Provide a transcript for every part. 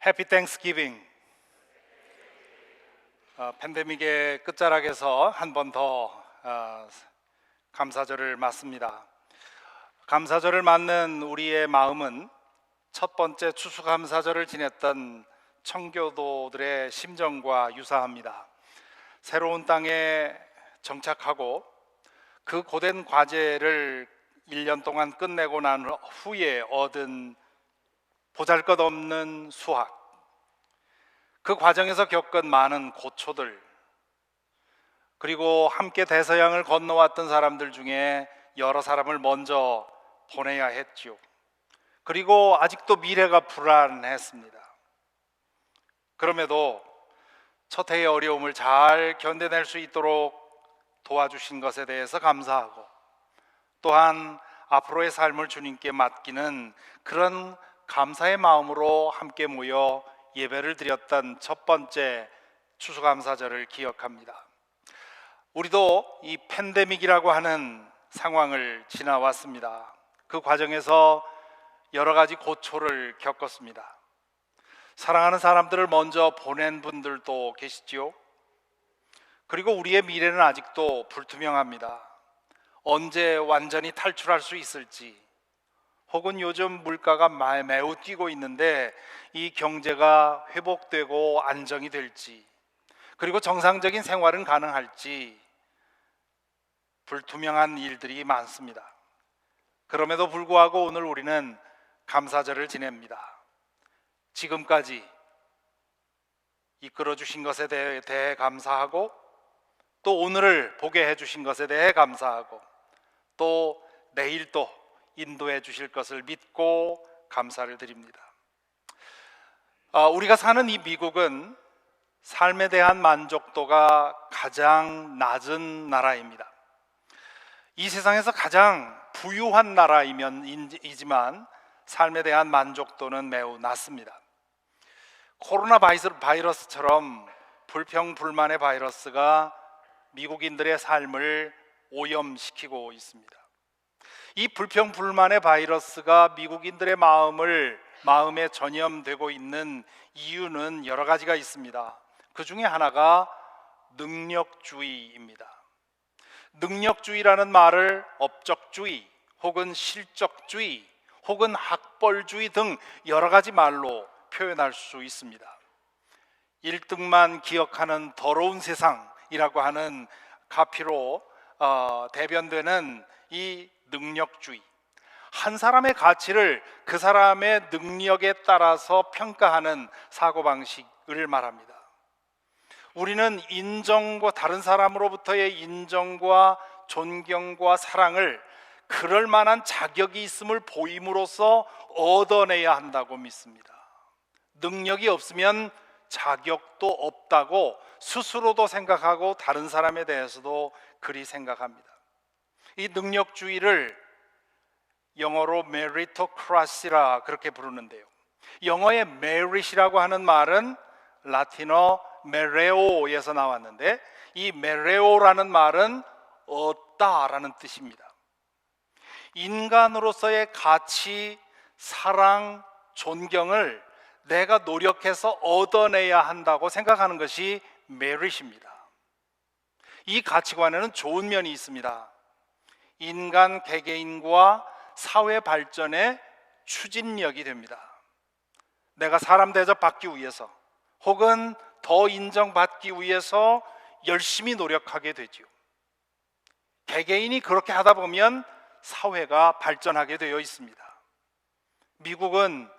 해피 땡스기빙. 팬데믹의 끝자락에서 한 번 더 감사절을 맞습니다. 감사절을 맞는 우리의 마음은 첫 번째 추수감사절을 지냈던 청교도들의 심정과 유사합니다. 새로운 땅에 정착하고 그 고된 과제를 1년 동안 끝내고 난 후에 얻은 보잘것없는 수확, 그 과정에서 겪은 많은 고초들, 그리고 함께 대서양을 건너왔던 사람들 중에 여러 사람을 먼저 보내야 했죠. 그리고 아직도 미래가 불안했습니다. 그럼에도 첫 해의 어려움을 잘 견뎌낼 수 있도록 도와주신 것에 대해서 감사하고, 또한 앞으로의 삶을 주님께 맡기는 그런 감사의 마음으로 함께 모여 예배를 드렸던 첫 번째 추수감사절을 기억합니다. 우리도 이 팬데믹이라고 하는 상황을 지나왔습니다. 그 과정에서 여러 가지 고초를 겪었습니다. 사랑하는 사람들을 먼저 보낸 분들도 계시지요. 그리고 우리의 미래는 아직도 불투명합니다. 언제 완전히 탈출할 수 있을지, 혹은 요즘 물가가 매우 뛰고 있는데 이 경제가 회복되고 안정이 될지, 그리고 정상적인 생활은 가능할지 불투명한 일들이 많습니다. 그럼에도 불구하고 오늘 우리는 감사절을 지냅니다. 지금까지 이끌어 주신 것에 대해 감사하고, 또 오늘을 보게 해주신 것에 대해 감사하고, 또 내일 또 인도해 주실 것을 믿고 감사를 드립니다. 우리가 사는 이 미국은 삶에 대한 만족도가 가장 낮은 나라입니다. 이 세상에서 가장 부유한 나라이지만 삶에 대한 만족도는 매우 낮습니다. 코로나 바이러스처럼 불평불만의 바이러스가 미국인들의 삶을 오염시키고 있습니다. 이 불평불만의 바이러스가 미국인들의 마음에 전염되고 있는 이유는 여러 가지가 있습니다. 그 중에 하나가 능력주의입니다. 능력주의라는 말을 업적주의, 혹은 실적주의, 혹은 학벌주의 등 여러 가지 말로 표현할 수 있습니다. 1등만 기억하는 더러운 세상이라고 하는 카피로 대변되는 이 능력주의, 한 사람의 가치를 그 사람의 능력에 따라서 평가하는 사고방식을 말합니다. 우리는 인정과 다른 사람으로부터의 인정과 존경과 사랑을 그럴 만한 자격이 있음을 보임으로써 얻어내야 한다고 믿습니다. 능력이 없으면 자격도 없다고 스스로도 생각하고 다른 사람에 대해서도 그리 생각합니다. 이 능력주의를 영어로 메리토크라시라 그렇게 부르는데요, 영어의 메릿이라고 하는 말은 라틴어 메레오에서 나왔는데, 이 메레오라는 말은 얻다라는 뜻입니다. 인간으로서의 가치, 사랑, 존경을 내가 노력해서 얻어내야 한다고 생각하는 것이 메릿입니다. 이 가치관에는 좋은 면이 있습니다. 인간 개개인과 사회 발전의 추진력이 됩니다. 내가 사람 대접받기 위해서, 혹은 더 인정받기 위해서 열심히 노력하게 되죠. 개개인이 그렇게 하다 보면 사회가 발전하게 되어 있습니다. 미국은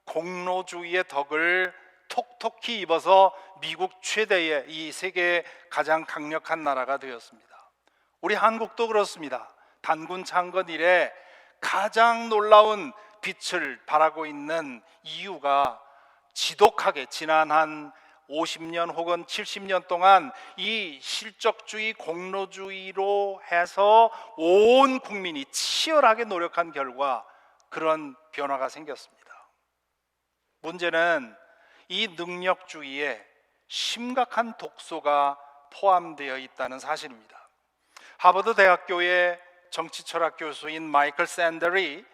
공로주의의 덕을 톡톡히 입어서 미국 최대의, 이 세계의 가장 강력한 나라가 되었습니다. 우리 한국도 그렇습니다. 단군 창건 이래 가장 놀라운 빛을 발하고 있는 이유가 지독하게 지난 한 50년 혹은 70년 동안 이 실적주의, 공로주의로 해서 온 국민이 치열하게 노력한 결과 그런 변화가 생겼습니다. 문제는 이 능력주의에 심각한 독소가 포함되어 있다는 사실입니다. 하버드 대학교의 정치철학 교수인 마이클 샌델이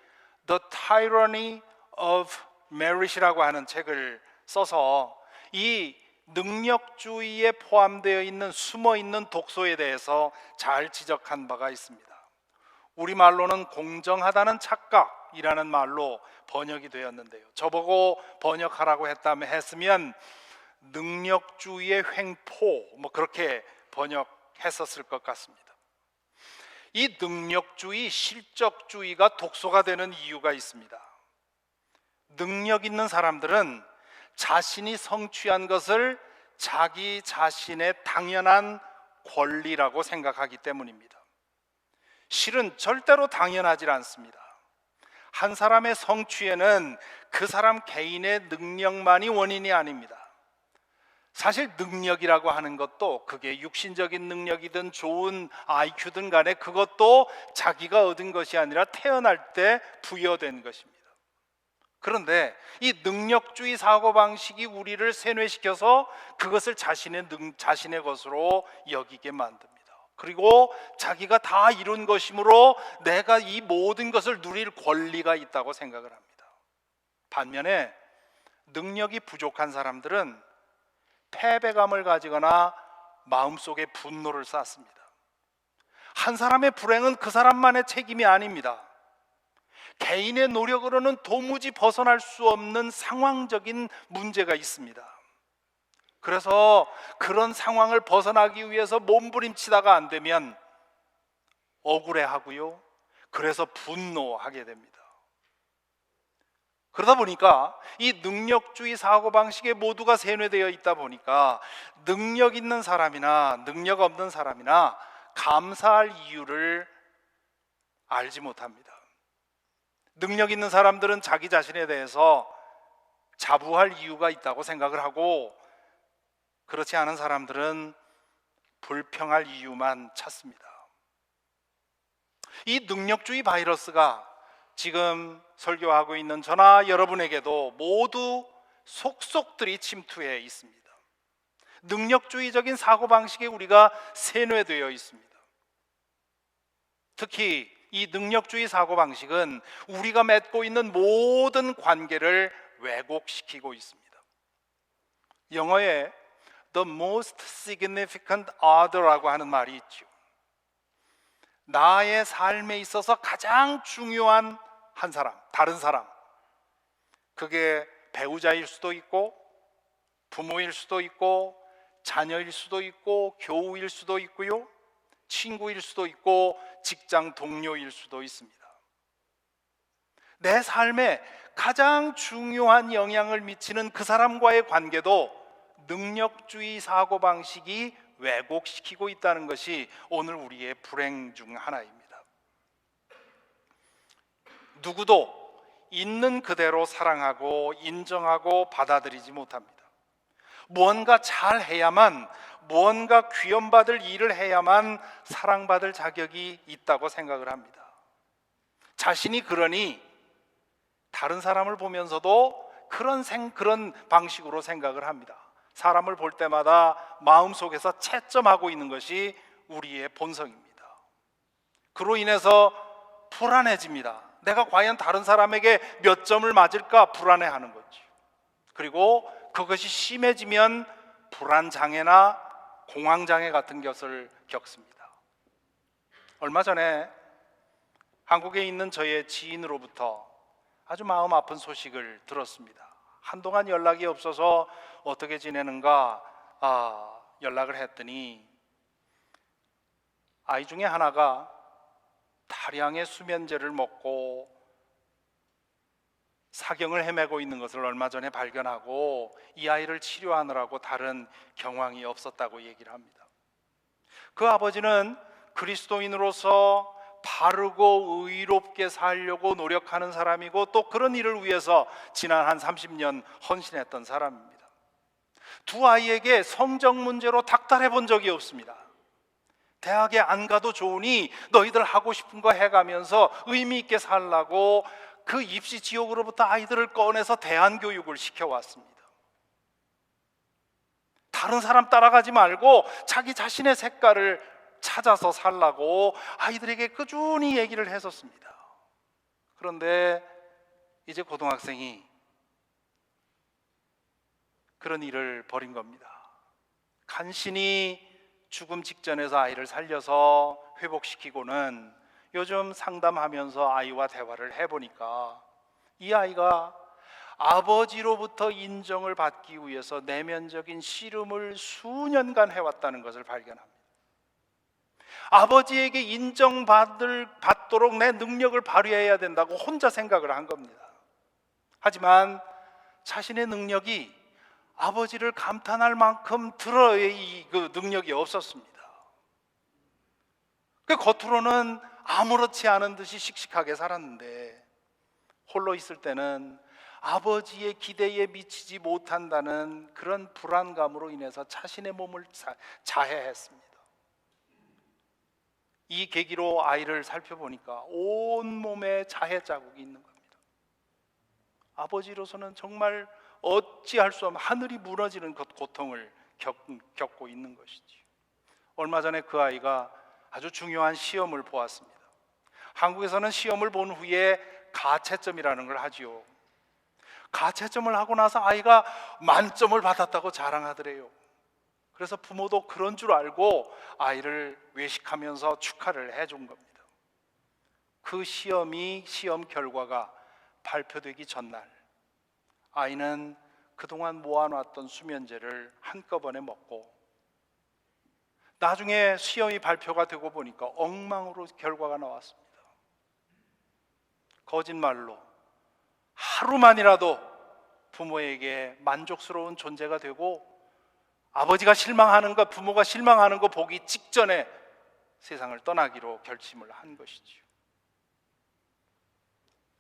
The Tyranny of Merit이라고 하는 책을 써서 이 능력주의에 포함되어 있는 숨어 있는 독소에 대해서 잘 지적한 바가 있습니다. 우리말로는 공정하다는 착각이라는 말로 번역이 되었는데요, 저보고 번역하라고 했으면 능력주의의 횡포, 그렇게 번역했었을 것 같습니다. 이 능력주의, 실적주의가 독소가 되는 이유가 있습니다. 능력 있는 사람들은 자신이 성취한 것을 자기 자신의 당연한 권리라고 생각하기 때문입니다. 실은 절대로 당연하지 않습니다. 한 사람의 성취에는 그 사람 개인의 능력만이 원인이 아닙니다. 사실 능력이라고 하는 것도, 그게 육신적인 능력이든 좋은 IQ든 간에 그것도 자기가 얻은 것이 아니라 태어날 때 부여된 것입니다. 그런데 이 능력주의 사고방식이 우리를 세뇌시켜서 그것을 자신의 것으로 여기게 만듭니다. 그리고 자기가 다 이룬 것이므로 내가 이 모든 것을 누릴 권리가 있다고 생각을 합니다. 반면에 능력이 부족한 사람들은 패배감을 가지거나 마음속에 분노를 쌓습니다. 한 사람의 불행은 그 사람만의 책임이 아닙니다. 개인의 노력으로는 도무지 벗어날 수 없는 상황적인 문제가 있습니다. 그래서 그런 상황을 벗어나기 위해서 몸부림치다가 안 되면 억울해하고요, 그래서 분노하게 됩니다. 그러다 보니까 이 능력주의 사고방식에 모두가 세뇌되어 있다 보니까 능력 있는 사람이나 능력 없는 사람이나 감사할 이유를 알지 못합니다. 능력 있는 사람들은 자기 자신에 대해서 자부할 이유가 있다고 생각을 하고, 그렇지 않은 사람들은 불평할 이유만 찾습니다. 이 능력주의 바이러스가 지금 설교하고 있는 저나 여러분에게도 모두 속속들이 침투해 있습니다. 능력주의적인 사고방식에 우리가 세뇌되어 있습니다. 특히 이 능력주의 사고방식은 우리가 맺고 있는 모든 관계를 왜곡시키고 있습니다. 영어에 The most significant other라고 하는 말이 있죠. 나의 삶에 있어서 가장 중요한 한 사람, 다른 사람. 그게 배우자일 수도 있고, 부모일 수도 있고, 자녀일 수도 있고, 교우일 수도 있고요, 친구일 수도 있고, 직장 동료일 수도 있습니다. 내 삶에 가장 중요한 영향을 미치는 그 사람과의 관계도 능력주의 사고방식이 왜곡시키고 있다는 것이 오늘 우리의 불행 중 하나입니다. 누구도 있는 그대로 사랑하고 인정하고 받아들이지 못합니다. 무언가 잘해야만, 무언가 귀염받을 일을 해야만 사랑받을 자격이 있다고 생각을 합니다. 자신이 그러니 다른 사람을 보면서도 그런 방식으로 생각을 합니다. 사람을 볼 때마다 마음속에서 채점하고 있는 것이 우리의 본성입니다. 그로 인해서 불안해집니다. 내가 과연 다른 사람에게 몇 점을 맞을까 불안해하는 거죠. 그리고 그것이 심해지면 불안장애나 공황장애 같은 것을 겪습니다. 얼마 전에 한국에 있는 저의 지인으로부터 아주 마음 아픈 소식을 들었습니다. 한동안 연락이 없어서 어떻게 지내는가 연락을 했더니 아이 중에 하나가 다량의 수면제를 먹고 사경을 헤매고 있는 것을 얼마 전에 발견하고 이 아이를 치료하느라고 다른 경황이 없었다고 얘기를 합니다. 그 아버지는 그리스도인으로서 바르고 의롭게 살려고 노력하는 사람이고, 또 그런 일을 위해서 지난 한 30년 헌신했던 사람입니다. 두 아이에게 성적 문제로 닥달해 본 적이 없습니다. 대학에 안 가도 좋으니 너희들 하고 싶은 거 해가면서 의미 있게 살라고 그 입시 지옥으로부터 아이들을 꺼내서 대안교육을 시켜왔습니다. 다른 사람 따라가지 말고 자기 자신의 색깔을 찾아서 살라고 아이들에게 꾸준히 얘기를 했었습니다. 그런데 이제 고등학생이 그런 일을 벌인 겁니다. 간신히 죽음 직전에서 아이를 살려서 회복시키고는 요즘 상담하면서 아이와 대화를 해보니까 이 아이가 아버지로부터 인정을 받기 위해서 내면적인 씨름을 수년간 해왔다는 것을 발견합니다. 아버지에게 인정받도록 내 능력을 발휘해야 된다고 혼자 생각을 한 겁니다. 하지만 자신의 능력이 아버지를 감탄할 만큼 들어의 그 능력이 없었습니다. 그 겉으로는 아무렇지 않은 듯이 씩씩하게 살았는데 홀로 있을 때는 아버지의 기대에 미치지 못한다는 그런 불안감으로 인해서 자신의 몸을 자해했습니다. 이 계기로 아이를 살펴보니까 온몸에 자해 자국이 있는 겁니다. 아버지로서는 정말 어찌할 수 없는 하늘이 무너지는 고통을 겪고 있는 것이지. 얼마 전에 그 아이가 아주 중요한 시험을 보았습니다. 한국에서는 시험을 본 후에 가채점이라는 걸 하지요. 가채점을 하고 나서 아이가 만점을 받았다고 자랑하더래요. 그래서 부모도 그런 줄 알고 아이를 외식하면서 축하를 해준 겁니다. 그 시험 결과가 발표되기 전날 아이는 그동안 모아놨던 수면제를 한꺼번에 먹고 나중에 시험이 발표가 되고 보니까 엉망으로 결과가 나왔습니다. 거짓말로 하루만이라도 부모에게 만족스러운 존재가 되고 아버지가 실망하는 것, 부모가 실망하는 거 보기 직전에 세상을 떠나기로 결심을 한 것이지요.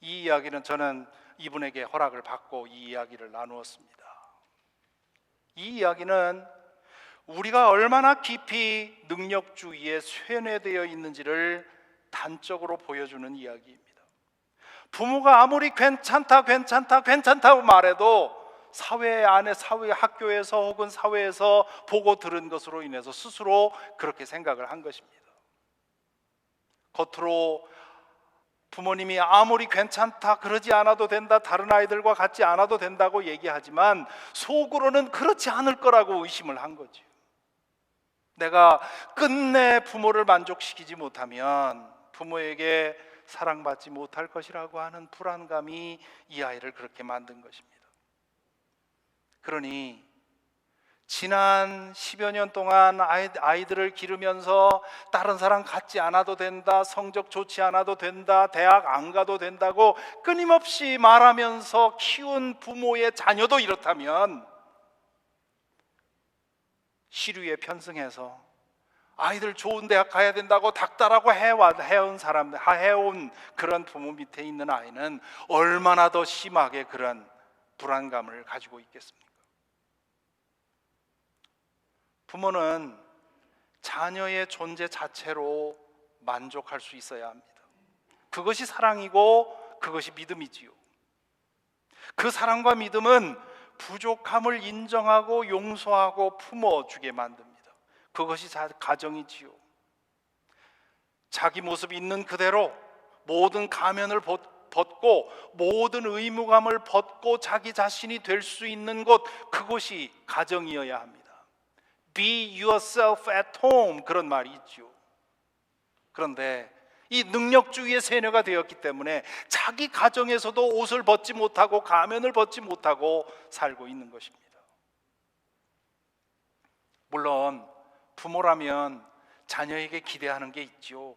이 이야기는 저는 이분에게 허락을 받고 이 이야기를 나누었습니다. 이 이야기는 우리가 얼마나 깊이 능력주의에 쇠뇌되어 있는지를 단적으로 보여주는 이야기입니다. 부모가 아무리 괜찮다고 말해도 사회 안에, 학교에서 혹은 사회에서 보고 들은 것으로 인해서 스스로 그렇게 생각을 한 것입니다. 겉으로 부모님이 아무리 괜찮다, 그러지 않아도 된다, 다른 아이들과 같지 않아도 된다고 얘기하지만 속으로는 그렇지 않을 거라고 의심을 한 거죠. 내가 끝내 부모를 만족시키지 못하면 부모에게 사랑받지 못할 것이라고 하는 불안감이 이 아이를 그렇게 만든 것입니다. 그러니 지난 10여 년 동안 아이들을 기르면서 다른 사람 같지 않아도 된다, 성적 좋지 않아도 된다, 대학 안 가도 된다고 끊임없이 말하면서 키운 부모의 자녀도 이렇다면 시류에 편승해서 아이들 좋은 대학 가야 된다고 닥달하고 해온 그런 부모 밑에 있는 아이는 얼마나 더 심하게 그런 불안감을 가지고 있겠습니까? 부모는 자녀의 존재 자체로 만족할 수 있어야 합니다. 그것이 사랑이고 그것이 믿음이지요. 그 사랑과 믿음은 부족함을 인정하고 용서하고 품어주게 만듭니다. 그것이 가정이지요. 자기 모습 있는 그대로 모든 가면을 벗고 모든 의무감을 벗고 자기 자신이 될 수 있는 곳, 그것이 가정이어야 합니다. Be yourself at home, 그런 말이 있죠. 그런데 이 능력주의의 세뇌가 되었기 때문에 자기 가정에서도 옷을 벗지 못하고 가면을 벗지 못하고 살고 있는 것입니다. 물론 부모라면 자녀에게 기대하는 게 있죠.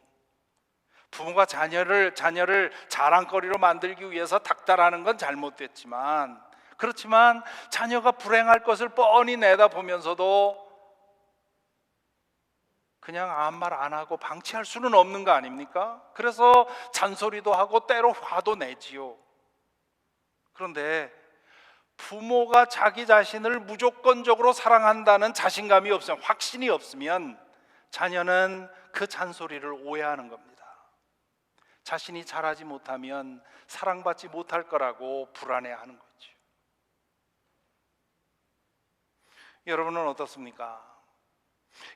부모가 자녀를 자랑거리로 만들기 위해서 닥달하는 건 잘못됐지만, 그렇지만 자녀가 불행할 것을 뻔히 내다보면서도 그냥 아무 말 안 하고 방치할 수는 없는 거 아닙니까? 그래서 잔소리도 하고 때로 화도 내지요. 그런데 부모가 자기 자신을 무조건적으로 사랑한다는 자신감이 없으면, 확신이 없으면 자녀는 그 잔소리를 오해하는 겁니다. 자신이 잘하지 못하면 사랑받지 못할 거라고 불안해하는 거죠. 여러분은 어떻습니까?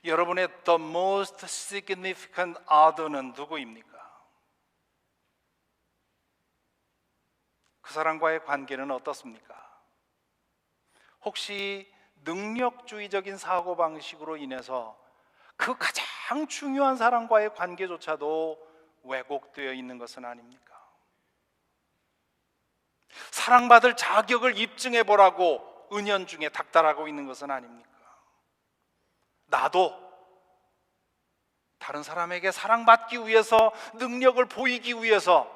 여러분의 the most significant other는 누구입니까? 그 사람과의 관계는 어떻습니까? 혹시 능력주의적인 사고방식으로 인해서 그 가장 중요한 사람과의 관계조차도 왜곡되어 있는 것은 아닙니까? 사랑받을 자격을 입증해 보라고 은연중에 닥달하고 있는 것은 아닙니까? 나도 다른 사람에게 사랑받기 위해서, 능력을 보이기 위해서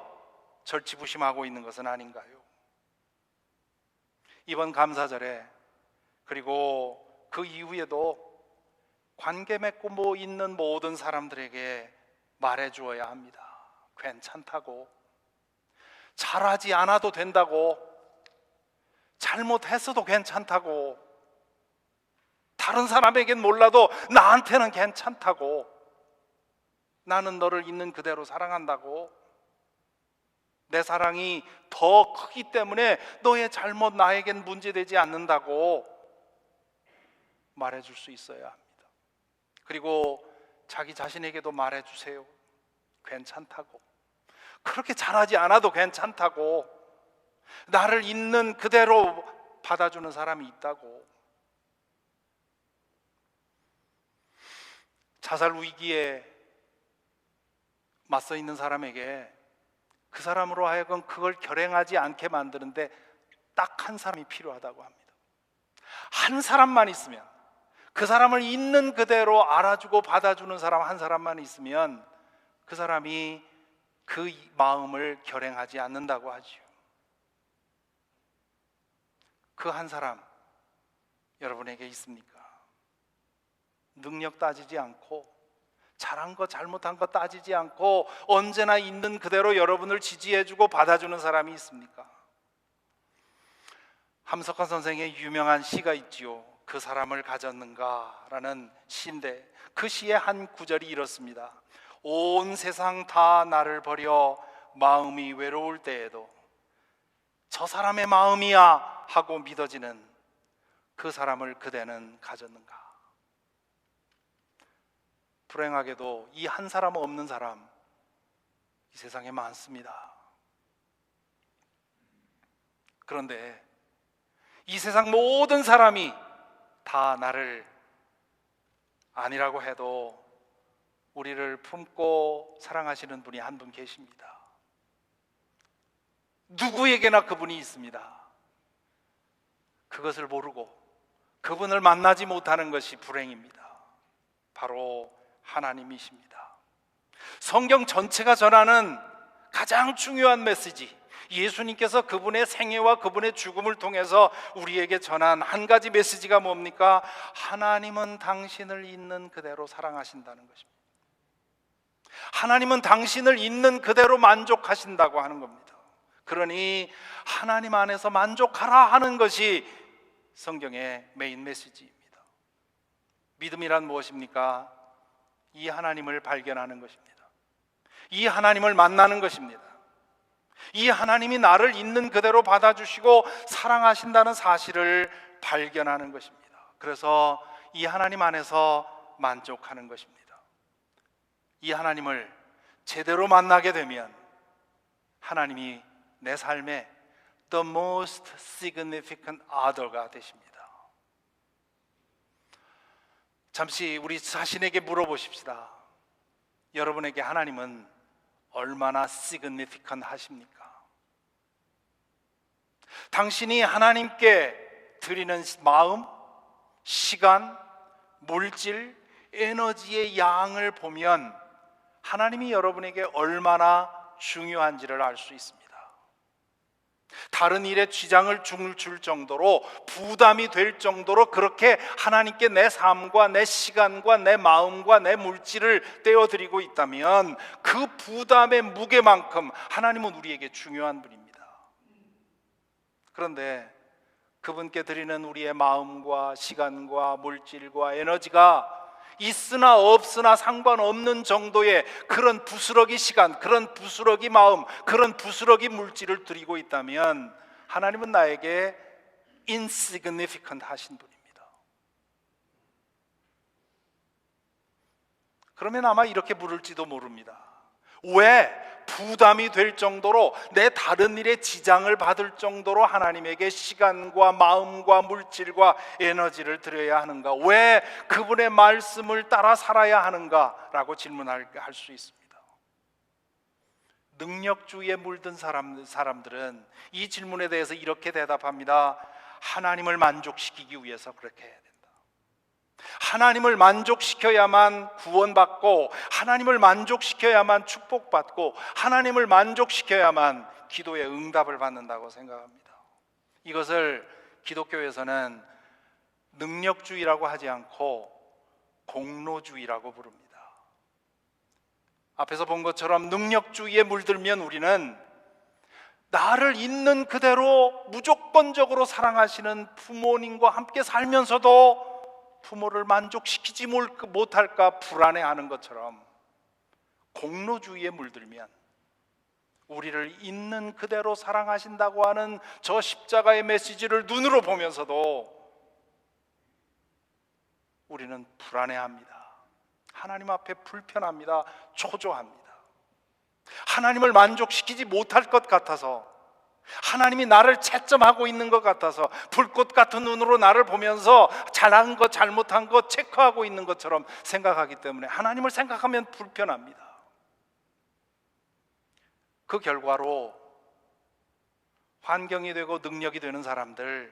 절치부심하고 있는 것은 아닌가요? 이번 감사절에, 그리고 그 이후에도 관계 맺고 있는 모든 사람들에게 말해 주어야 합니다. 괜찮다고, 잘하지 않아도 된다고, 잘못했어도 괜찮다고, 다른 사람에겐 몰라도 나한테는 괜찮다고, 나는 너를 있는 그대로 사랑한다고, 내 사랑이 더 크기 때문에 너의 잘못 나에겐 문제되지 않는다고 말해줄 수 있어야 합니다. 그리고 자기 자신에게도 말해주세요. 괜찮다고, 그렇게 잘하지 않아도 괜찮다고, 나를 있는 그대로 받아주는 사람이 있다고. 자살 위기에 맞서 있는 사람에게 그 사람으로 하여금 그걸 결행하지 않게 만드는데 딱 한 사람이 필요하다고 합니다. 한 사람만 있으면, 그 사람을 있는 그대로 알아주고 받아주는 사람 한 사람만 있으면 그 사람이 그 마음을 결행하지 않는다고 하지요. 그 한 사람 여러분에게 있습니까? 능력 따지지 않고, 잘한 거 잘못한 거 따지지 않고 언제나 있는 그대로 여러분을 지지해주고 받아주는 사람이 있습니까? 함석헌 선생의 유명한 시가 있지요. 그 사람을 가졌는가 라는 시인데, 그 시의 한 구절이 이렇습니다. 온 세상 다 나를 버려 마음이 외로울 때에도 저 사람의 마음이야 하고 믿어지는 그 사람을 그대는 가졌는가. 불행하게도 이 한 사람 없는 사람 이 세상에 많습니다. 그런데 이 세상 모든 사람이 다 나를 아니라고 해도 우리를 품고 사랑하시는 분이 한 분 계십니다. 누구에게나 그분이 있습니다. 그것을 모르고 그분을 만나지 못하는 것이 불행입니다. 바로 하나님이십니다. 성경 전체가 전하는 가장 중요한 메시지, 예수님께서 그분의 생애와 그분의 죽음을 통해서 우리에게 전한 한 가지 메시지가 뭡니까? 하나님은 당신을 있는 그대로 사랑하신다는 것입니다. 하나님은 당신을 있는 그대로 만족하신다고 하는 겁니다. 그러니 하나님 안에서 만족하라 하는 것이 성경의 메인 메시지입니다. 믿음이란 무엇입니까? 이 하나님을 발견하는 것입니다. 이 하나님을 만나는 것입니다. 이 하나님이 나를 있는 그대로 받아주시고 사랑하신다는 사실을 발견하는 것입니다. 그래서 이 하나님 안에서 만족하는 것입니다. 이 하나님을 제대로 만나게 되면 하나님이 내 삶의 the most significant other가 되십니다. 잠시 우리 자신에게 물어보십시다. 여러분에게 하나님은 얼마나 significant 하십니까? 당신이 하나님께 드리는 마음, 시간, 물질, 에너지의 양을 보면 하나님이 여러분에게 얼마나 중요한지를 알 수 있습니다. 다른 일에 쥐장을 줄 정도로, 부담이 될 정도로 그렇게 하나님께 내 삶과 내 시간과 내 마음과 내 물질을 떼어드리고 있다면 그 부담의 무게만큼 하나님은 우리에게 중요한 분입니다. 그런데 그분께 드리는 우리의 마음과 시간과 물질과 에너지가 있으나 없으나 상관없는 정도의 그런 부스러기 시간, 그런 부스러기 마음, 그런 부스러기 물질을 드리고 있다면 하나님은 나에게 insignificant 하신 분입니다. 그러면 아마 이렇게 물을지도 모릅니다. 왜 부담이 될 정도로, 내 다른 일에 지장을 받을 정도로 하나님에게 시간과 마음과 물질과 에너지를 드려야 하는가? 왜 그분의 말씀을 따라 살아야 하는가? 라고 질문할 수 있습니다. 능력주의에 물든 사람들은 이 질문에 대해서 이렇게 대답합니다. 하나님을 만족시키기 위해서 그렇게 해야 된다. 하나님을 만족시켜야만 구원받고, 하나님을 만족시켜야만 축복받고, 하나님을 만족시켜야만 기도의 응답을 받는다고 생각합니다. 이것을 기독교에서는 능력주의라고 하지 않고 공로주의라고 부릅니다. 앞에서 본 것처럼 능력주의에 물들면 우리는 나를 있는 그대로 무조건적으로 사랑하시는 부모님과 함께 살면서도 부모를 만족시키지 못할까 불안해하는 것처럼, 공로주의에 물들면 우리를 있는 그대로 사랑하신다고 하는 저 십자가의 메시지를 눈으로 보면서도 우리는 불안해합니다. 하나님 앞에 불편합니다. 초조합니다. 하나님을 만족시키지 못할 것 같아서, 하나님이 나를 채점하고 있는 것 같아서, 불꽃 같은 눈으로 나를 보면서 잘한 것 잘못한 것 체크하고 있는 것처럼 생각하기 때문에 하나님을 생각하면 불편합니다. 그 결과로 환경이 되고 능력이 되는 사람들,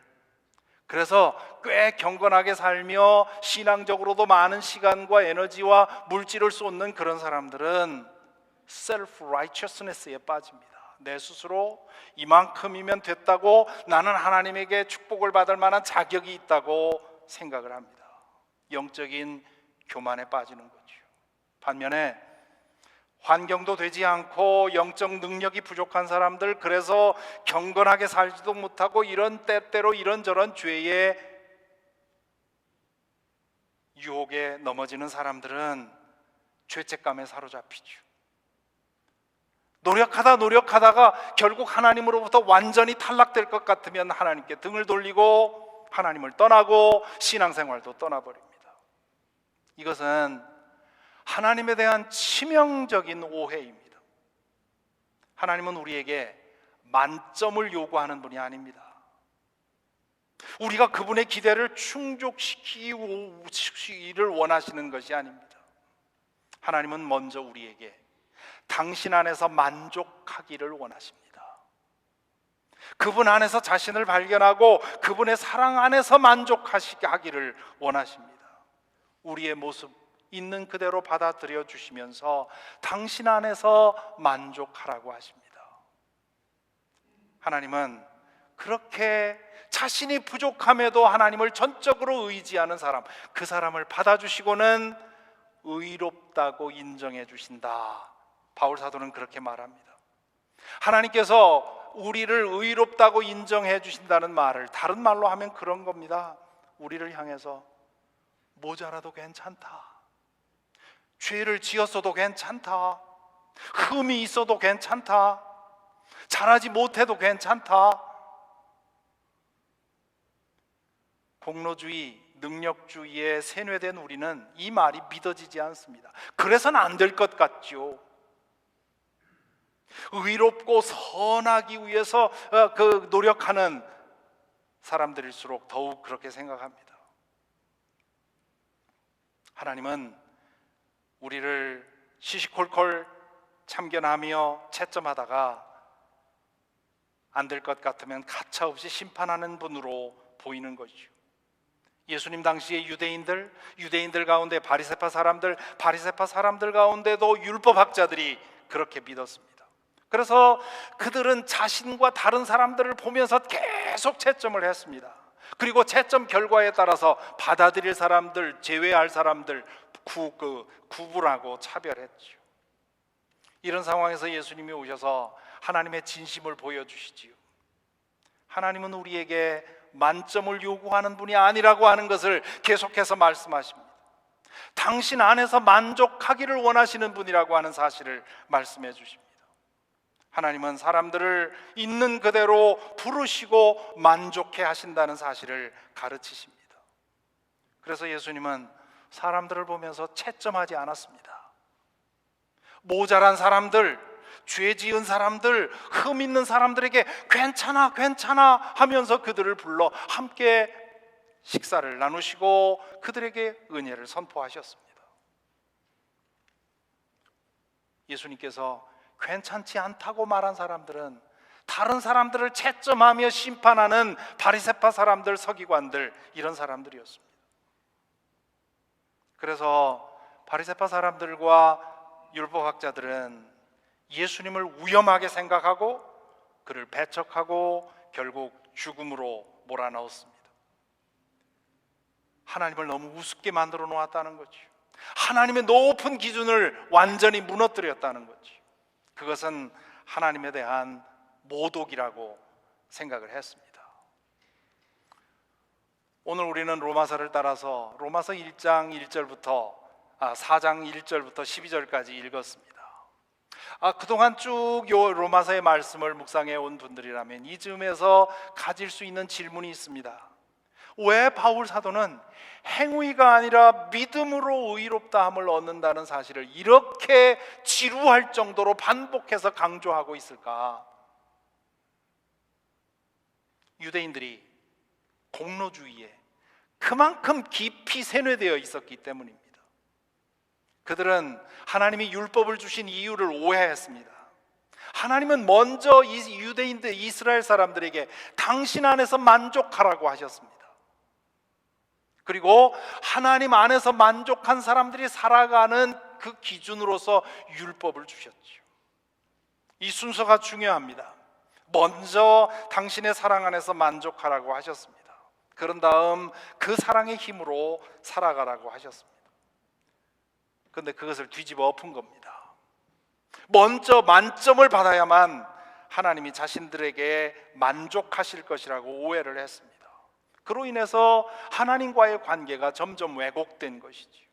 그래서 꽤 경건하게 살며 신앙적으로도 많은 시간과 에너지와 물질을 쏟는 그런 사람들은 self-righteousness에 빠집니다. 내 스스로 이만큼이면 됐다고, 나는 하나님에게 축복을 받을 만한 자격이 있다고 생각을 합니다. 영적인 교만에 빠지는 거죠. 반면에 환경도 되지 않고 영적 능력이 부족한 사람들, 그래서 경건하게 살지도 못하고 이런 때때로 이런저런 죄의 유혹에 넘어지는 사람들은 죄책감에 사로잡히죠. 노력하다가 결국 하나님으로부터 완전히 탈락될 것 같으면 하나님께 등을 돌리고 하나님을 떠나고 신앙생활도 떠나버립니다. 이것은 하나님에 대한 치명적인 오해입니다. 하나님은 우리에게 만점을 요구하는 분이 아닙니다. 우리가 그분의 기대를 충족시키기를 원하시는 것이 아닙니다. 하나님은 먼저 우리에게 당신 안에서 만족하기를 원하십니다. 그분 안에서 자신을 발견하고 그분의 사랑 안에서 만족하기를 원하십니다. 우리의 모습 있는 그대로 받아들여 주시면서 당신 안에서 만족하라고 하십니다. 하나님은 그렇게 자신이 부족함에도 하나님을 전적으로 의지하는 사람, 그 사람을 받아주시고는 의롭다고 인정해 주신다. 바울 사도는 그렇게 말합니다. 하나님께서 우리를 의롭다고 인정해 주신다는 말을 다른 말로 하면 그런 겁니다. 우리를 향해서 모자라도 괜찮다, 죄를 지었어도 괜찮다, 흠이 있어도 괜찮다, 잘하지 못해도 괜찮다. 공로주의, 능력주의에 세뇌된 우리는 이 말이 믿어지지 않습니다. 그래서는 안 될 것 같죠. 의롭고 선하기 위해서 노력하는 사람들일수록 더욱 그렇게 생각합니다. 하나님은 우리를 시시콜콜 참견하며 채점하다가 안 될 것 같으면 가차없이 심판하는 분으로 보이는 것이죠. 예수님 당시에 유대인들 가운데 바리새파 사람들 가운데도 율법학자들이 그렇게 믿었습니다. 그래서 그들은 자신과 다른 사람들을 보면서 계속 채점을 했습니다. 그리고 채점 결과에 따라서 받아들일 사람들, 제외할 사람들 구분하고 차별했죠. 이런 상황에서 예수님이 오셔서 하나님의 진심을 보여주시지요. 하나님은 우리에게 만점을 요구하는 분이 아니라고 하는 것을 계속해서 말씀하십니다. 당신 안에서 만족하기를 원하시는 분이라고 하는 사실을 말씀해 주십니다. 하나님은 사람들을 있는 그대로 부르시고 만족해 하신다는 사실을 가르치십니다. 그래서 예수님은 사람들을 보면서 채점하지 않았습니다. 모자란 사람들, 죄 지은 사람들, 흠 있는 사람들에게 괜찮아 괜찮아 하면서 그들을 불러 함께 식사를 나누시고 그들에게 은혜를 선포하셨습니다. 예수님께서 괜찮지 않다고 말한 사람들은 다른 사람들을 채점하며 심판하는 바리새파 사람들, 서기관들, 이런 사람들이었습니다. 그래서 바리새파 사람들과 율법학자들은 예수님을 위험하게 생각하고 그를 배척하고 결국 죽음으로 몰아넣었습니다. 하나님을 너무 우습게 만들어 놓았다는 거죠. 하나님의 높은 기준을 완전히 무너뜨렸다는 거죠. 그것은 하나님에 대한 모독이라고 생각을 했습니다. 오늘 우리는 로마서를 따라서 로마서 1장 1절부터 4장 1절부터 12절까지 읽었습니다. 그동안 쭉 요 로마서의 말씀을 묵상해 온 분들이라면 이 즈음에서 가질 수 있는 질문이 있습니다. 왜 바울 사도는 행위가 아니라 믿음으로 의롭다함을 얻는다는 사실을 이렇게 지루할 정도로 반복해서 강조하고 있을까? 유대인들이 공로주의에 그만큼 깊이 세뇌되어 있었기 때문입니다. 그들은 하나님이 율법을 주신 이유를 오해했습니다. 하나님은 먼저 이 유대인들, 이스라엘 사람들에게 당신 안에서 만족하라고 하셨습니다. 그리고 하나님 안에서 만족한 사람들이 살아가는 그 기준으로서 율법을 주셨죠. 이 순서가 중요합니다. 먼저 당신의 사랑 안에서 만족하라고 하셨습니다. 그런 다음 그 사랑의 힘으로 살아가라고 하셨습니다. 그런데 그것을 뒤집어 엎은 겁니다. 먼저 만점을 받아야만 하나님이 자신들에게 만족하실 것이라고 오해를 했습니다. 그로 인해서 하나님과의 관계가 점점 왜곡된 것이지요.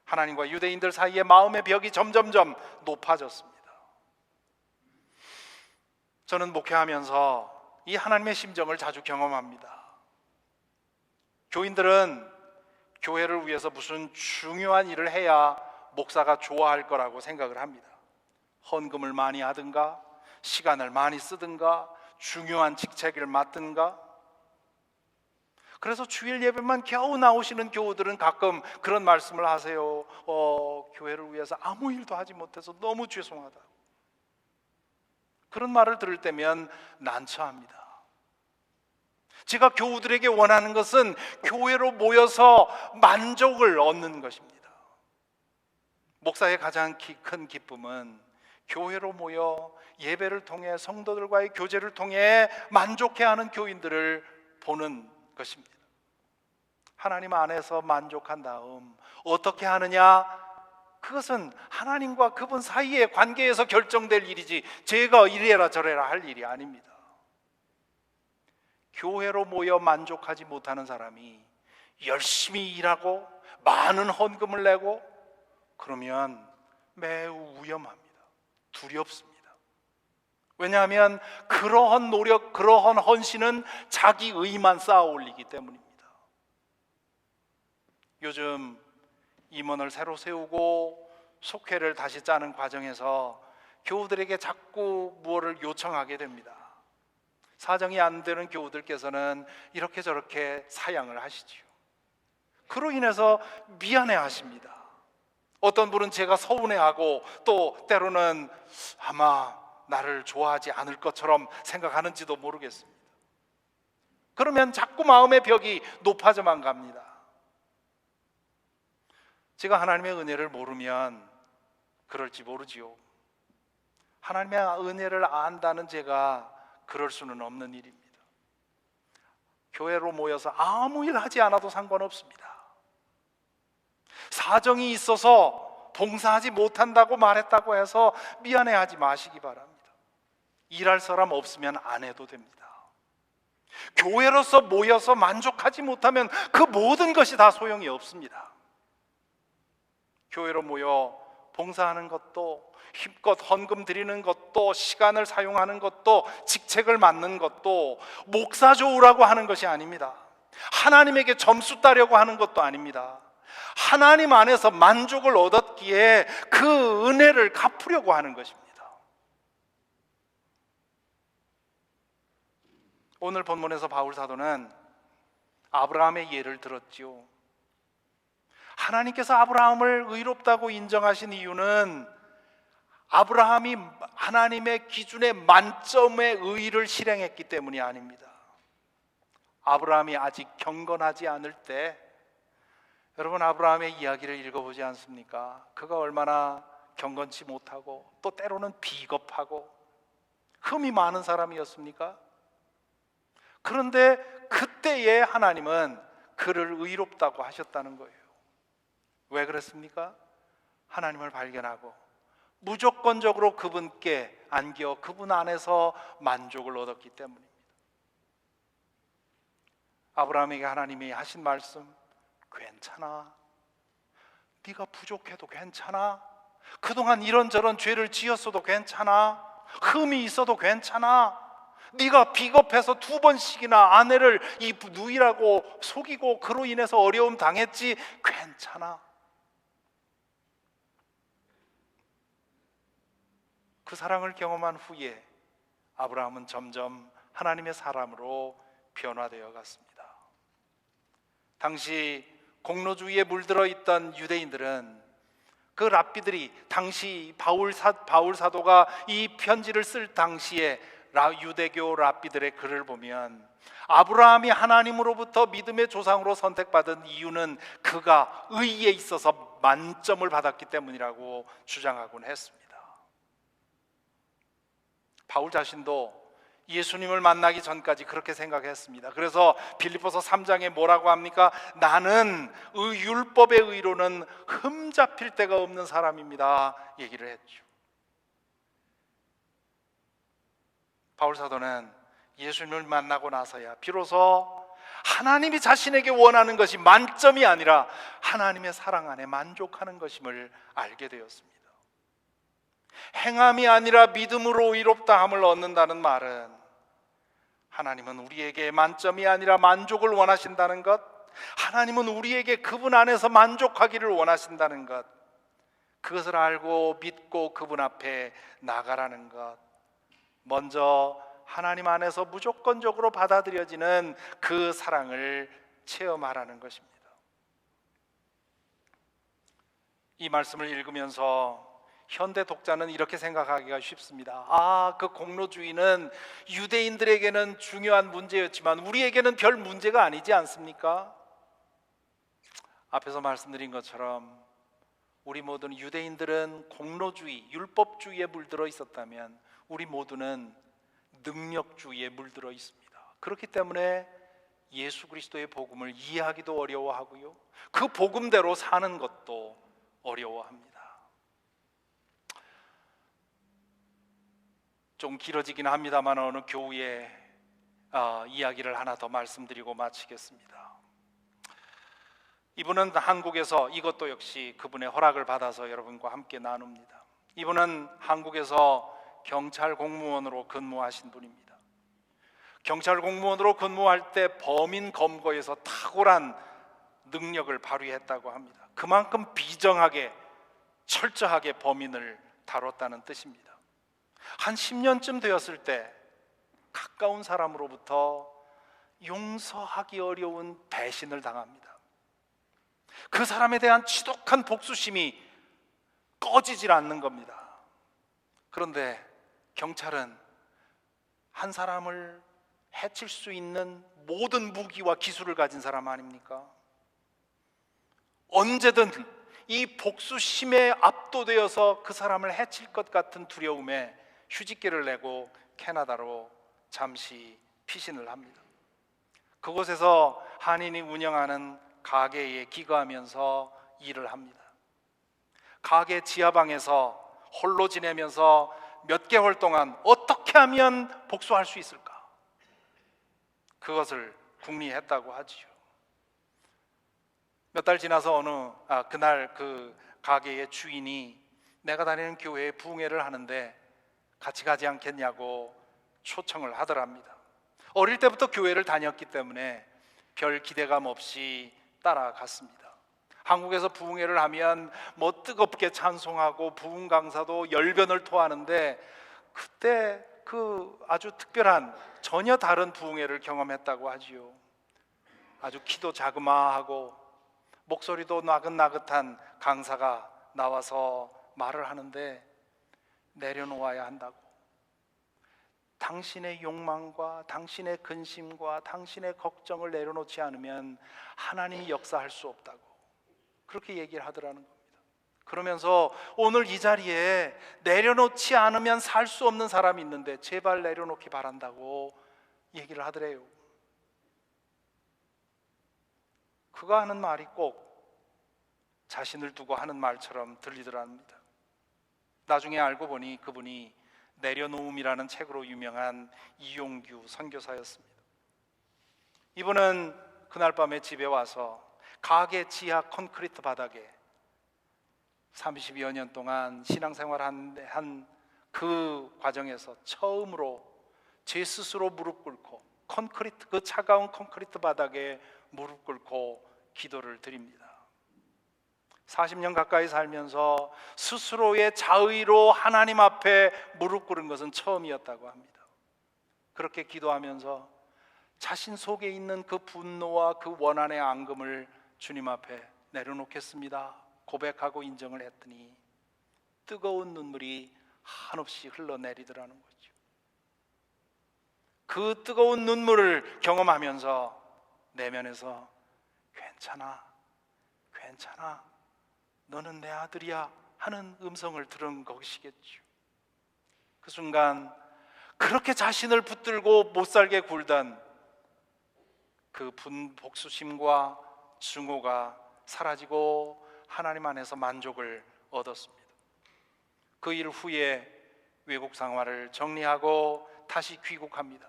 하나님과 유대인들 사이의 마음의 벽이 점점점 높아졌습니다. 저는 목회하면서 이 하나님의 심정을 자주 경험합니다. 교인들은 교회를 위해서 무슨 중요한 일을 해야 목사가 좋아할 거라고 생각을 합니다. 헌금을 많이 하든가, 시간을 많이 쓰든가, 중요한 직책을 맡든가. 그래서 주일 예배만 겨우 나오시는 교우들은 가끔 그런 말씀을 하세요. 교회를 위해서 아무 일도 하지 못해서 너무 죄송하다. 그런 말을 들을 때면 난처합니다. 제가 교우들에게 원하는 것은 교회로 모여서 만족을 얻는 것입니다. 목사의 가장 큰 기쁨은 교회로 모여 예배를 통해 성도들과의 교제를 통해 만족해하는 교인들을 보는 것입니다. 하나님 안에서 만족한 다음 어떻게 하느냐? 그것은 하나님과 그분 사이의 관계에서 결정될 일이지 제가 이래라 저래라 할 일이 아닙니다. 교회로 모여 만족하지 못하는 사람이 열심히 일하고 많은 헌금을 내고 그러면 매우 위험합니다. 두렵습니다. 왜냐하면 그러한 노력, 그러한 헌신은 자기 의만 쌓아 올리기 때문입니다. 요즘 임원을 새로 세우고 속회를 다시 짜는 과정에서 교우들에게 자꾸 무엇을 요청하게 됩니다. 사정이 안 되는 교우들께서는 이렇게 저렇게 사양을 하시지요. 그로 인해서 미안해 하십니다. 어떤 분은 제가 서운해하고 또 때로는 아마 나를 좋아하지 않을 것처럼 생각하는지도 모르겠습니다. 그러면 자꾸 마음의 벽이 높아져만 갑니다. 제가 하나님의 은혜를 모르면 그럴지 모르지요. 하나님의 은혜를 안다는 제가 그럴 수는 없는 일입니다. 교회로 모여서 아무 일 하지 않아도 상관없습니다. 사정이 있어서 봉사하지 못한다고 말했다고 해서 미안해하지 마시기 바랍니다. 일할 사람 없으면 안 해도 됩니다. 교회로서 모여서 만족하지 못하면 그 모든 것이 다 소용이 없습니다. 교회로 모여 봉사하는 것도 힘껏 헌금 드리는 것도 시간을 사용하는 것도 직책을 맡는 것도 목사 좋으라고 하는 것이 아닙니다. 하나님에게 점수 따려고 하는 것도 아닙니다. 하나님 안에서 만족을 얻었기에 그 은혜를 갚으려고 하는 것입니다. 오늘 본문에서 바울 사도는 아브라함의 예를 들었지요. 하나님께서 아브라함을 의롭다고 인정하신 이유는 아브라함이 하나님의 기준의 만점의 의의를 실행했기 때문이 아닙니다. 아브라함이 아직 경건하지 않을 때, 여러분 아브라함의 이야기를 읽어보지 않습니까? 그가 얼마나 경건치 못하고 또 때로는 비겁하고 흠이 많은 사람이었습니까? 그런데 그때의 하나님은 그를 의롭다고 하셨다는 거예요. 왜 그랬습니까? 하나님을 발견하고 무조건적으로 그분께 안겨 그분 안에서 만족을 얻었기 때문입니다. 아브라함에게 하나님이 하신 말씀, 괜찮아. 네가 부족해도 괜찮아. 그동안 이런저런 죄를 지었어도 괜찮아. 흠이 있어도 괜찮아. 네가 비겁해서 2번씩이나 아내를 이 누이라고 속이고 그로 인해서 어려움 당했지. 괜찮아. 그 사랑을 경험한 후에 아브라함은 점점 하나님의 사람으로 변화되어 갔습니다. 당시 공로주의에 물들어 있던 유대인들은 그 랍비들이 당시 바울 사도가 이 편지를 쓸 당시에 유대교 랍비들의 글을 보면 아브라함이 하나님으로부터 믿음의 조상으로 선택받은 이유는 그가 의에 있어서 만점을 받았기 때문이라고 주장하곤 했습니다. 바울 자신도 예수님을 만나기 전까지 그렇게 생각했습니다. 그래서 빌립보서 3장에 뭐라고 합니까? 나는 율법의 의로는 흠잡힐 데가 없는 사람입니다 얘기를 했죠. 바울 사도는 예수님을 만나고 나서야 비로소 하나님이 자신에게 원하는 것이 만점이 아니라 하나님의 사랑 안에 만족하는 것임을 알게 되었습니다. 행함이 아니라 믿음으로 의롭다함을 얻는다는 말은 하나님은 우리에게 만점이 아니라 만족을 원하신다는 것, 하나님은 우리에게 그분 안에서 만족하기를 원하신다는 것, 그것을 알고 믿고 그분 앞에 나가라는 것, 먼저 하나님 안에서 무조건적으로 받아들여지는 그 사랑을 체험하라는 것입니다. 이 말씀을 읽으면서 현대 독자는 이렇게 생각하기가 쉽습니다. 그 공로주의는 유대인들에게는 중요한 문제였지만 우리에게는 별 문제가 아니지 않습니까? 앞에서 말씀드린 것처럼 우리 모두는, 유대인들은 공로주의, 율법주의에 물들어 있었다면 우리 모두는 능력주의에 물들어 있습니다. 그렇기 때문에 예수 그리스도의 복음을 이해하기도 어려워하고요, 그 복음대로 사는 것도 어려워합니다. 좀 길어지긴 합니다만 어느 교우의 이야기를 하나 더 말씀드리고 마치겠습니다. 이분은 한국에서, 이것도 역시 그분의 허락을 받아서 여러분과 함께 나눕니다. 이분은 한국에서 경찰 공무원으로 근무하신 분입니다. 경찰 공무원으로 근무할 때 범인 검거에서 탁월한 능력을 발휘했다고 합니다. 그만큼 비정하게 철저하게 범인을 다뤘다는 뜻입니다. 한 10년쯤 되었을 때 가까운 사람으로부터 용서하기 어려운 배신을 당합니다. 그 사람에 대한 지독한 복수심이 꺼지질 않는 겁니다. 그런데 경찰은 한 사람을 해칠 수 있는 모든 무기와 기술을 가진 사람 아닙니까? 언제든 이 복수심에 압도되어서 그 사람을 해칠 것 같은 두려움에 휴직계를 내고 캐나다로 잠시 피신을 합니다. 그곳에서 한인이 운영하는 가게에 기거하면서 일을 합니다. 가게 지하방에서 홀로 지내면서 몇 개월 동안 어떻게 하면 복수할 수 있을까? 그것을 궁리했다고 하지요. 몇 달 지나서 그날 그 가게의 주인이 내가 다니는 교회에 부흥회를 하는데 같이 가지 않겠냐고 초청을 하더랍니다. 어릴 때부터 교회를 다녔기 때문에 별 기대감 없이 따라갔습니다. 한국에서 부흥회를 하면 뭐 뜨겁게 찬송하고 부흥 강사도 열변을 토하는데, 그때 그 아주 특별한 전혀 다른 부흥회를 경험했다고 하지요. 아주 키도 자그마하고 목소리도 나긋나긋한 강사가 나와서 말을 하는데, 내려놓아야 한다고, 당신의 욕망과 당신의 근심과 당신의 걱정을 내려놓지 않으면 하나님이 역사할 수 없다고 그렇게 얘기를 하더라는 겁니다. 그러면서 오늘 이 자리에 내려놓지 않으면 살 수 없는 사람이 있는데 제발 내려놓기 바란다고 얘기를 하더래요. 그가 하는 말이 꼭 자신을 두고 하는 말처럼 들리더랍니다. 나중에 알고 보니 그분이 내려놓음이라는 책으로 유명한 이용규 선교사였습니다. 이분은 그날 밤에 집에 와서 가게 지하 콘크리트 바닥에 30여 년 동안 신앙생활한 그 과정에서 처음으로 제 스스로 무릎 꿇고 그 차가운 콘크리트 바닥에 무릎 꿇고 기도를 드립니다. 40년 가까이 살면서 스스로의 자의로 하나님 앞에 무릎 꿇은 것은 처음이었다고 합니다. 그렇게 기도하면서 자신 속에 있는 그 분노와 그 원한의 앙금을 주님 앞에 내려놓겠습니다 고백하고 인정을 했더니 뜨거운 눈물이 한없이 흘러내리더라는 거죠. 그 뜨거운 눈물을 경험하면서 내면에서 괜찮아, 너는 내 아들이야 하는 음성을 들은 것이겠죠. 그 순간 그렇게 자신을 붙들고 못살게 굴던 그 복수심과 증오가 사라지고 하나님 안에서 만족을 얻었습니다. 그 일 후에 외국 생활을 정리하고 다시 귀국합니다.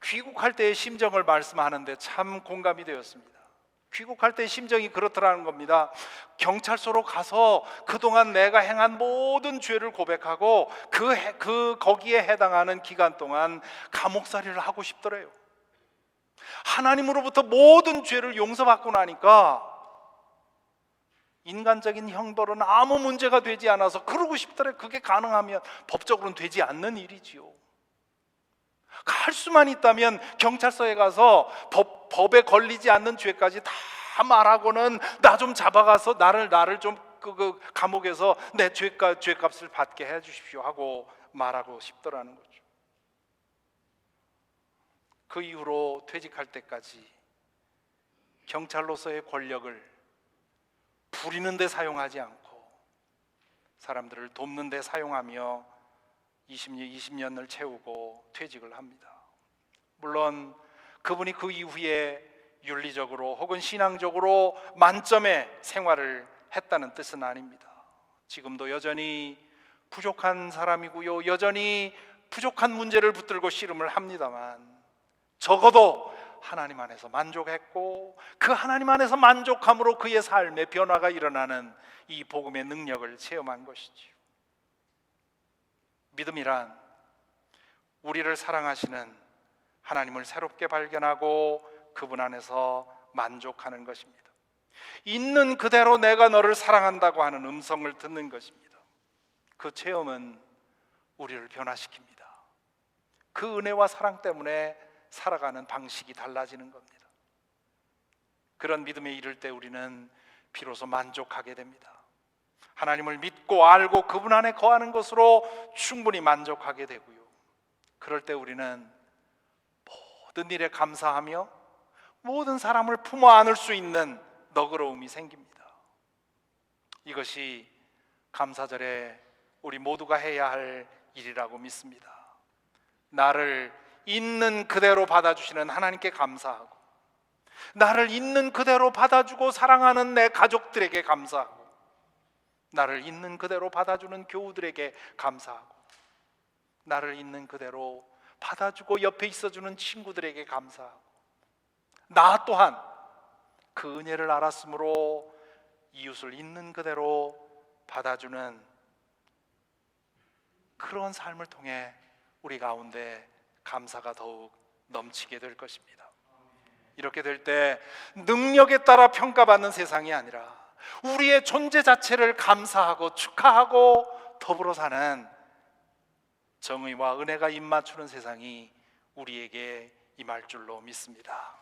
귀국할 때의 심정을 말씀하는데 참 공감이 되었습니다. 귀국할 때 심정이 그렇더라는 겁니다. 경찰서로 가서 그동안 내가 행한 모든 죄를 고백하고 거기에 해당하는 기간 동안 감옥살이를 하고 싶더래요. 하나님으로부터 모든 죄를 용서받고 나니까 인간적인 형벌은 아무 문제가 되지 않아서 그러고 싶더래요. 그게 가능하면 법적으로는 되지 않는 일이지요. 할 수만 있다면 경찰서에 가서 법에 걸리지 않는 죄까지 다 말하고는 나 좀 잡아가서 나를 좀 그 감옥에서 내 죄값을 받게 해주십시오 하고 말하고 싶더라는 거죠. 그 이후로 퇴직할 때까지 경찰로서의 권력을 부리는 데 사용하지 않고 사람들을 돕는 데 사용하며 20년을 채우고 퇴직을 합니다. 물론 그분이 그 이후에 윤리적으로 혹은 신앙적으로 만점의 생활을 했다는 뜻은 아닙니다. 지금도 여전히 부족한 사람이고요, 여전히 부족한 문제를 붙들고 씨름을 합니다만 적어도 하나님 안에서 만족했고 그 하나님 안에서 만족함으로 그의 삶에 변화가 일어나는 이 복음의 능력을 체험한 것이지요. 믿음이란 우리를 사랑하시는 하나님을 새롭게 발견하고 그분 안에서 만족하는 것입니다. 있는 그대로 내가 너를 사랑한다고 하는 음성을 듣는 것입니다. 그 체험은 우리를 변화시킵니다. 그 은혜와 사랑 때문에 살아가는 방식이 달라지는 겁니다. 그런 믿음에 이를 때 우리는 비로소 만족하게 됩니다. 하나님을 믿고 알고 그분 안에 거하는 것으로 충분히 만족하게 되고요, 그럴 때 우리는 모든 일에 감사하며 모든 사람을 품어 안을 수 있는 너그러움이 생깁니다. 이것이 감사절에 우리 모두가 해야 할 일이라고 믿습니다. 나를 있는 그대로 받아주시는 하나님께 감사하고, 나를 있는 그대로 받아주고 사랑하는 내 가족들에게 감사하고, 나를 있는 그대로 받아주는 교우들에게 감사하고, 나를 있는 그대로 받아주고 옆에 있어주는 친구들에게 감사하고, 나 또한 그 은혜를 알았으므로 이웃을 있는 그대로 받아주는 그런 삶을 통해 우리 가운데 감사가 더욱 넘치게 될 것입니다. 이렇게 될 때 능력에 따라 평가받는 세상이 아니라 우리의 존재 자체를 감사하고 축하하고 더불어 사는 정의와 은혜가 입맞추는 세상이 우리에게 임할 줄로 믿습니다.